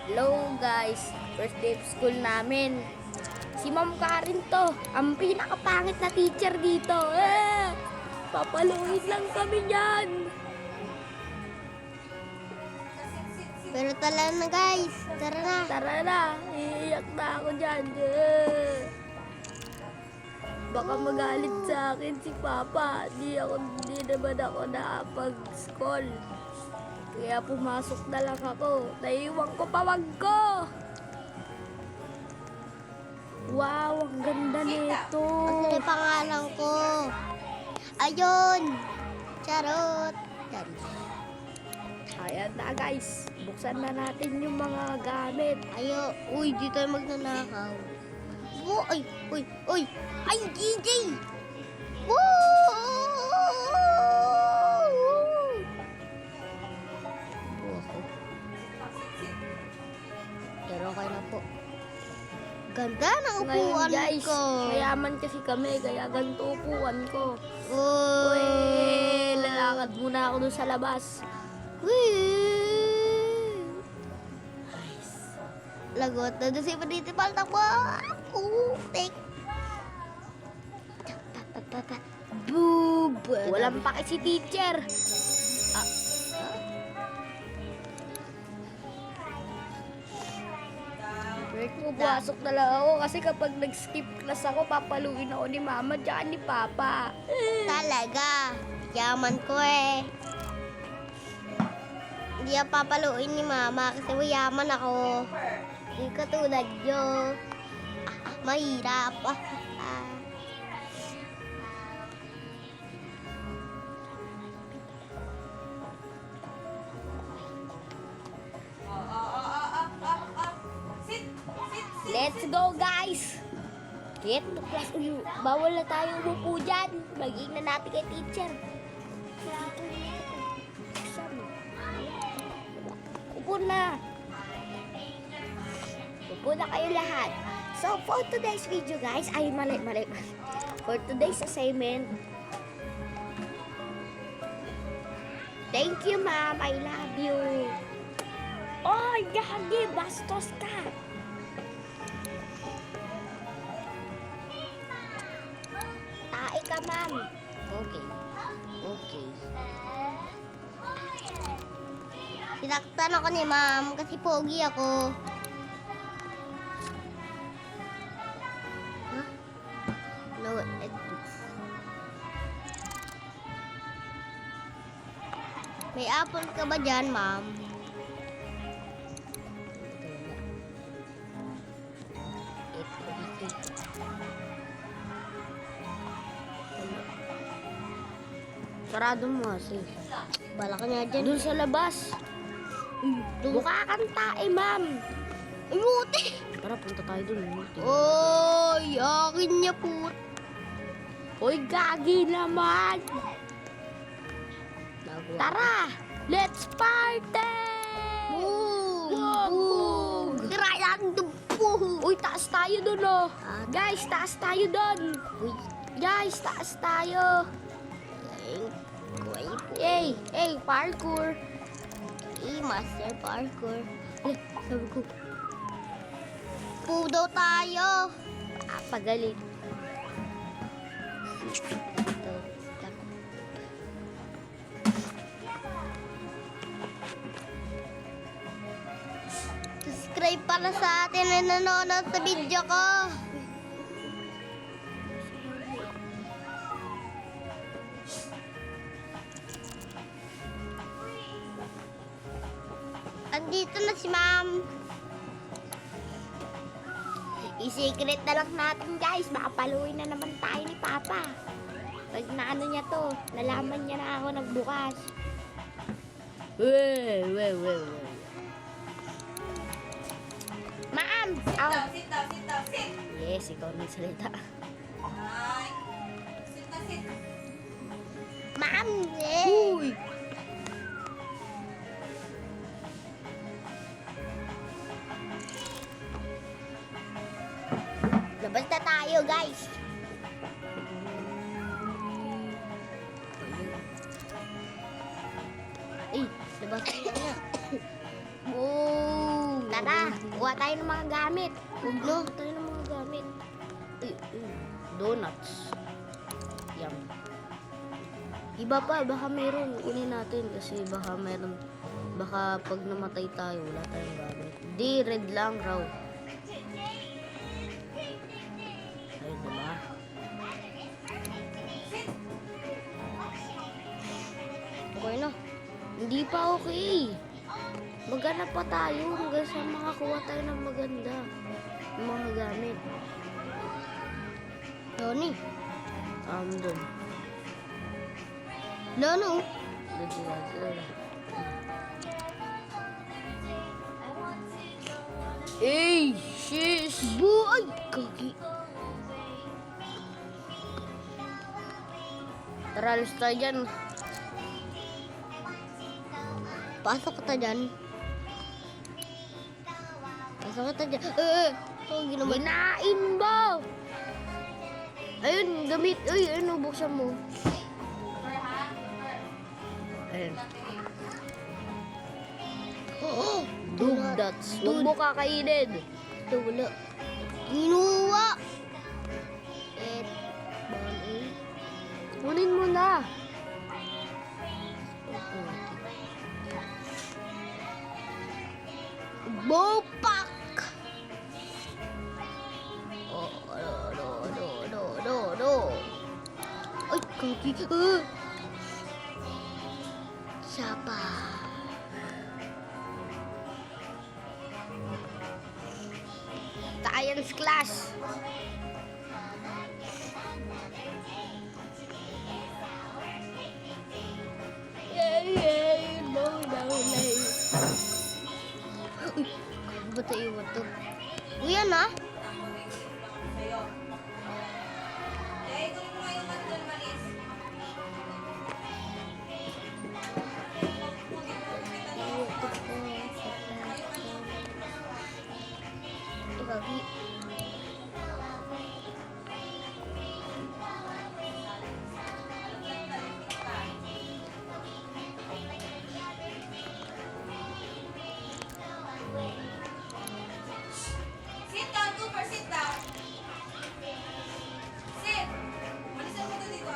Hello guys, first day of school namin. Si Ma'am Karen to, ang pinakapangit na teacher dito. Papaluin lang kami dyan. Pero tala na guys, tara na. Tara na, iiyak na ako dyan. Baka magalit sa akin si Papa. Di naman ako nakapag-school. Kaya pumasok na lang ako. Naiwan ko pawag ko. Wow, ang ganda nito. Ano yung pangalan ko? Ayun! Charot! Yan. Ayan na guys. Buksan na natin yung mga gamit. Uy, di tayo magnanakaw. Uy! Uy! Uy! Ay, DJ! Woo! Pero okay na po. Ganda ng Ngayon upuan guys, ko. mayaman kasi kami. Kaya ganito upuan ko. Uy! Uy, lalakad muna ako dun sa labas. Lagot na doon si Principal. Takbo! Putik! Boob! Walang pake si teacher. Pupasok na lang ako kasi kapag nag-skip class ako, papaluin ako ni Mama tsaka ni Papa. Talaga. Yaman ko eh. Hindi ako papaluin ni Mama kasi yaman ako. Hindi katulad nyo. Mahirap. Let's go guys! Get to class. Uy, bawal na tayo umupo dyan. Maging na natin kay teacher. Upo na. Upo na kayo lahat. So, for today's video guys, ay mali. For today's assignment, thank you ma'am, I love you. Oy, gagi, bastos ka. Tae ka ma'am. Okay. Okay. Sinaktan ako ni Ma'am kasi pogi ako. Huh? No, may apple ka ba dyan, Ma'am? Sarado mo kasi. Bala ka nga dyan. Doon sa labas. Mukha kang tae ma'am. Ay, muti! Tara, punta tayo doon. Oy, akin niya po. Hoy, gagi naman. Tara, let's party! Boom! Tirahin natin ito. Uy, taas tayo doon oh. Guys, taas tayo doon. Uy, Guys, taas tayo. Hey, parkour. Master Parkour. Sabi ko, po daw tayo. Pagaling. Subscribe para sa atin na nanonood sa video ko. Andito na si Ma'am. I-secret na lang natin guys. Makapaluin na naman tayo ni Papa. Pag naano niya to, nalaman niya na ako nagbukas. Wey. Ma'am! Sit down. Yes, ikaw nagsalita. Sit. Ma'am, Uy! labas na tayo, guys. Labas na nga. Boom! Tara, kuha tayo ng mga gamit. No, tayo ng mga gamit. Donuts. Yum. Iba pa, baka meron. Kunin natin kasi baka meron. Baka pag namatay tayo, wala tayong gamit. Di, red lang raw. Ayun, diba? Okay na. Hindi pa okay. Maghanap pa tayo hanggang sa makakuha tayo ng maganda. Ng mga gamit. Noni. Dun. Nono. Dun sila. Hey, sis! Buhay! Kagi. Tara, alis tayo dyan. Pasok ka dyan. Pasok ka dyan. Ang ginawa. Ginain mo! Ayun, gamit. Uy, ano, buksan mo. Ayun. Oo. Donuts. Huwag mo kakainin. Ito wala. Ginuwa. Et. Bali. Kunin mo na. Bopak. Ay, kagi. Siapa? Science class. Yay, no. Uy, ba't tayo ito? Uy, yan ah. Kagi. Sit down, Cooper. Sit down. Sit. Malisan mo to dito.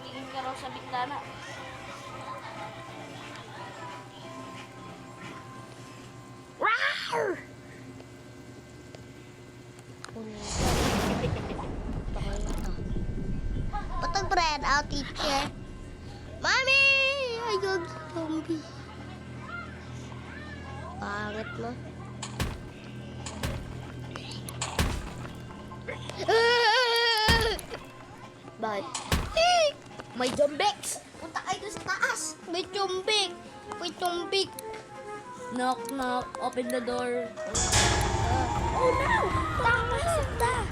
Tingin ka raw sa bintana. Rawr! Patag bread out, teacher. Mami! Ayun, zombie. Pangit mo. Bakit? May jumbex! Punta kayo doon sa taas. May chumbik. May chumbik. Knock, knock. Open the door. Oh no! Takas na!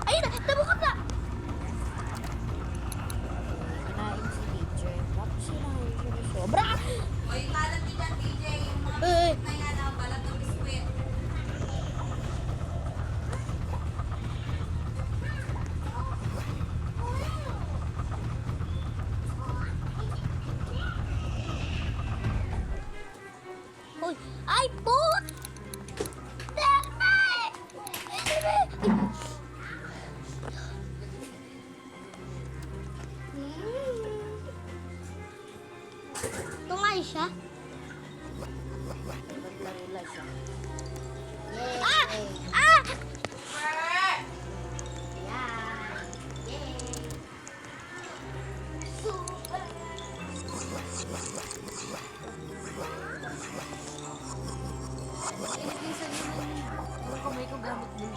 Ayun na! Nabukat na! Kinain si teacher. Tapos sinahin siya na sobra. O, yung kalat din dyan, TJ. Yung mga Eh. biskwit na yan, ang balat ng biskwit. Uy! Ay, put! Telme! Tungal siya. Naglaro siya. Ah! Ah! Cooper! Yung kamay ko gamit din.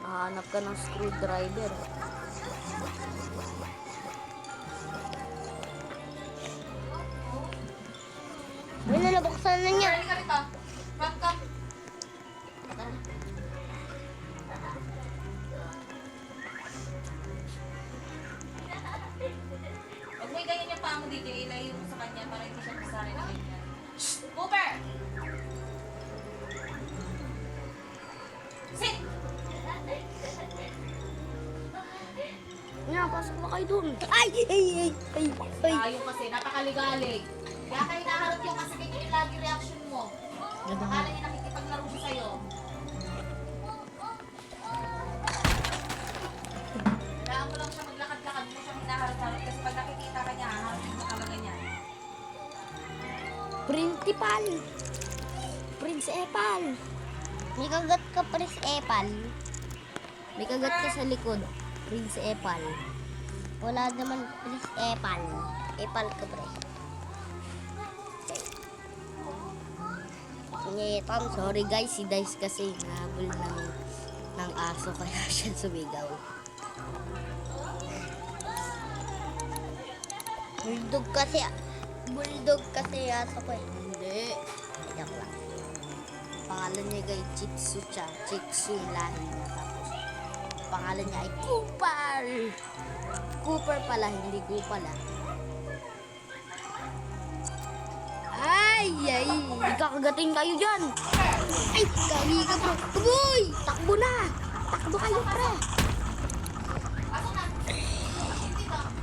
Hahanap ka ng screwdriver. Ay, nalabuksan na niya. Halika rito. Come. Huwag mo ganyan yung paa mo, DJ. Ilayo mo sa kanya para hindi siya masari na ganyan. Cooper! Sit! Nga, pasok na kayo dun. Ay! Ayaw kasi, napakaligalig. Kaya kayo naharap yung kasi ganyan yung lagi reaction mo. Akala niya nakikipaglaro siya sa'yo. Kailangan mo lang siya maglakad-lakad mo siyang hinaharap-harap kasi pag nakikita ka niya, haharapin mo talaga niya. Principal. Principal. May kagat ka, Prince Epal. May kagat ka sa likod. Principal. Wala naman, Prince Epal. Epal ka, pre. Ngetan. Sorry guys, si Dice kasi nahabol ng aso kaya siya sumigaw. Bulldog kasi aso ko eh. Hindi. Joke lang. Pangalan niya guys, Chitsu siya. Chitsu yung lahi niya. Tapos, pangalan niya ay Cooper. Cooper pala, hindi Goopala. Ay! Ikakagating kayo dyan! Ay, kami ka, bro. Tuboy! Takbo na! Takbo kayo, pre!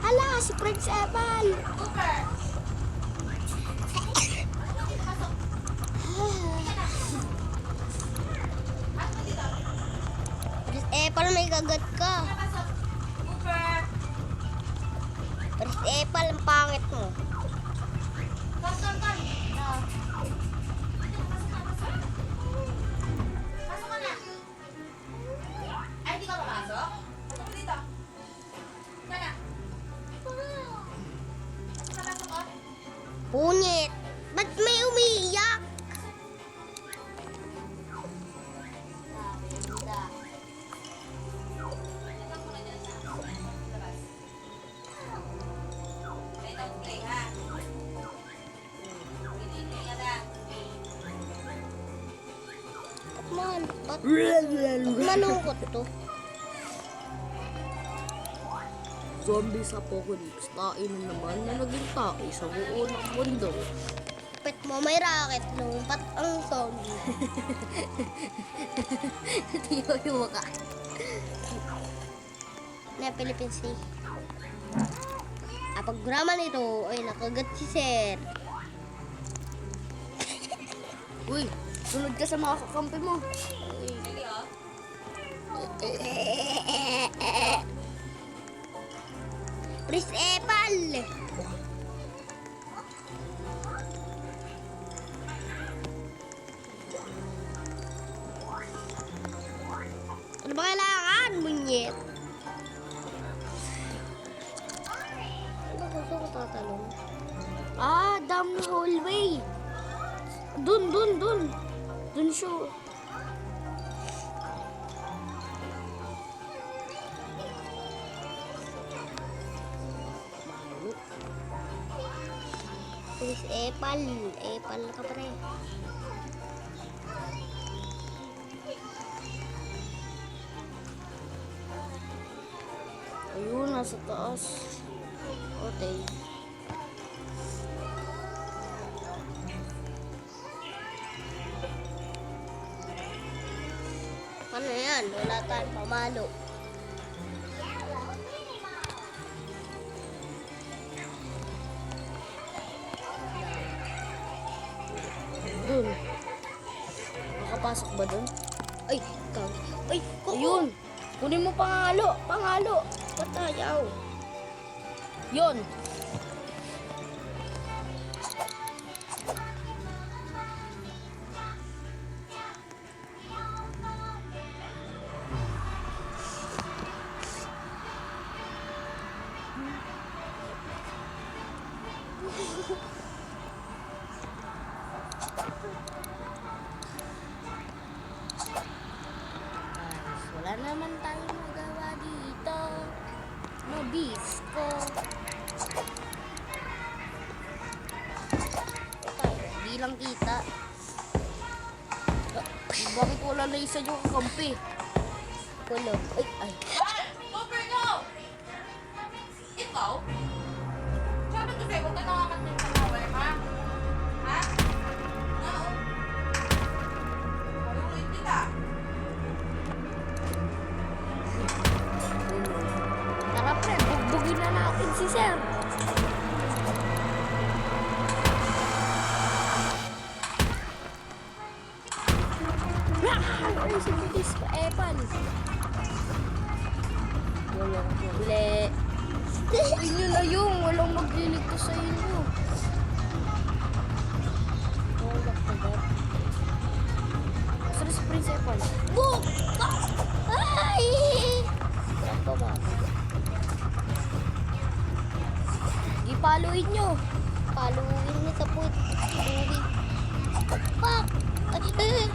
Hala, si Prince Epal! Cooper! Prince Epal, may kagat ka. Pasok! Cooper! Prince Epal, ang pangit mo. Come. Pasok ka na. Ay, hindi ka papasok? Pasok ka dito. Sana. Pasok ka. Punit. Ba't may umiiyak? Play don't play, ha? Hindi ka na. Man, ba't malungkot to? Zombie sa apocalypse. Tain na naman na naging tao sa buo ng mundo. Pet mo may racket, lumpat ang zombie. Hindi ko yung maka. Na Philippine Sea. Ang programa nito ay nakagat si Sir. Uy, sunod ka sa mga kakampi mo. Sige, oh. Prince Epal! Ano ba kailangan, munyet? Ano gusto ko tatalong? Ah, down the hallway. Dun. Dun siya. Prince Epal. Epal ka pre. Ayun, nasa taas. Okay. Ano yan? Wala tayong pamalo. Dun. Makapasok ba dun? Ay, kag. Ay, kuko. Ayun. Kunin mo pangalo. Patayaw. Yun. Guys, wala naman tayong magawa dito. Mabisco. Di silang kita. Bakit wala na isa yung kakampi? Pulo. Ay, ay. Super go! Ikaw? Sabi ko sa'yo, huwag ka nakakatin sa power, ha? Ha? Oo. Paluin kita. Tara pre, bugbugin na natin si Sir. Ay, si Bilis pa Epan. Walang huli. Inyo na yung walang magliligtas sa inyo. Tulak ka ba? Saan si Prince Epan? Boom! Ay! Sakto ba? Ipaluin nyo. Paluin na sa puwit. Pak! Ay!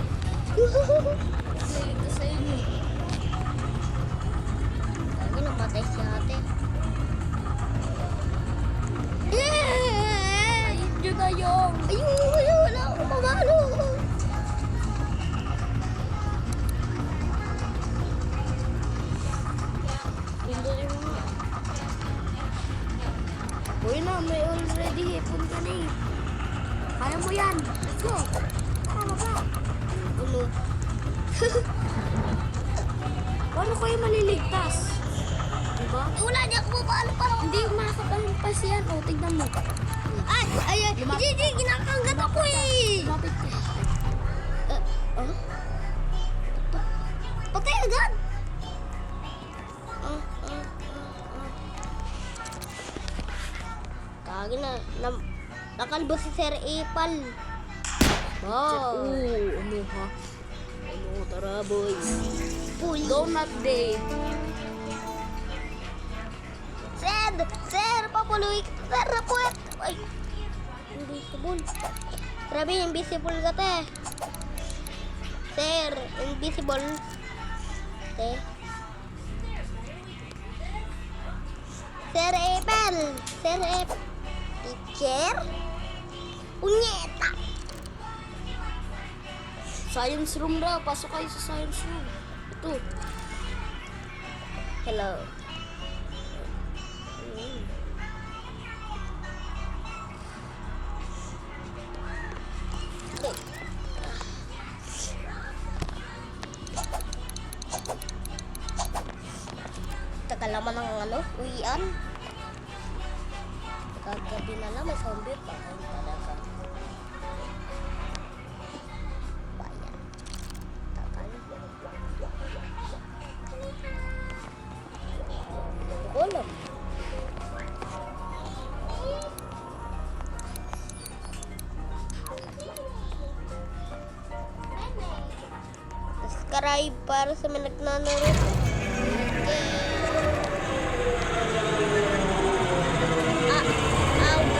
Magliligtas sa inyo. Lagi namatay si ate. Ayun nyo na yung. Ayun, wala akong mamalo. Pindutin mo nga. Uy na, may already hipon ka na eh. Kaya mo yan. Let's go. Tama ba? Ulo. Paano kayo maliligtas? Diba? Wala niya ako mamalo para. Hindi makakapalimpas yan. O, tignan mo. Ay! Ay! Ay! Hindi! Kinakanggat ako eh! Lumapit ka. Huh? Patay agad! Kagi na nakalbo si Sir Epal. Oh, ano ha? Ano, tara boy. Pull. Donut day. Sir! Sir! Papuluy ka! Sir! Napuwet! Ay! Invisible. Grabe, invisible ka te. Sir! Invisible. Te. Sir Epal! Sir Epal! Teacher? Punyeta! Science room na. Pasok kayo sa science room. Ito. Hello. Tagal naman ng ano, uwian. Kagabi na lang, may zombie pa. Ay, talaga. Bayan. Tagal. Hindi ko alam. Subscribe para sa mga nanonood.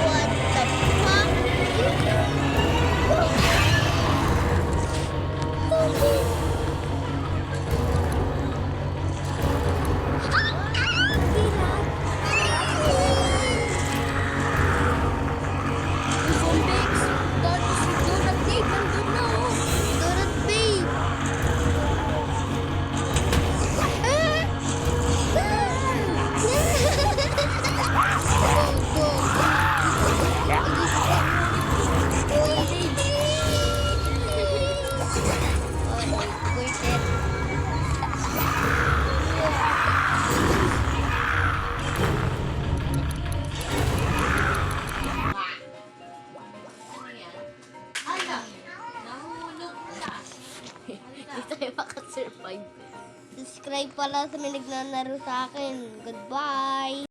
What the fuck? Donut day. Nandun na oh. Donut babe. Ano yan? Ay, nahulog siya. Hindi tayo makasurvive. Subscribe pala sa mga naglalaro sa akin. Goodbye.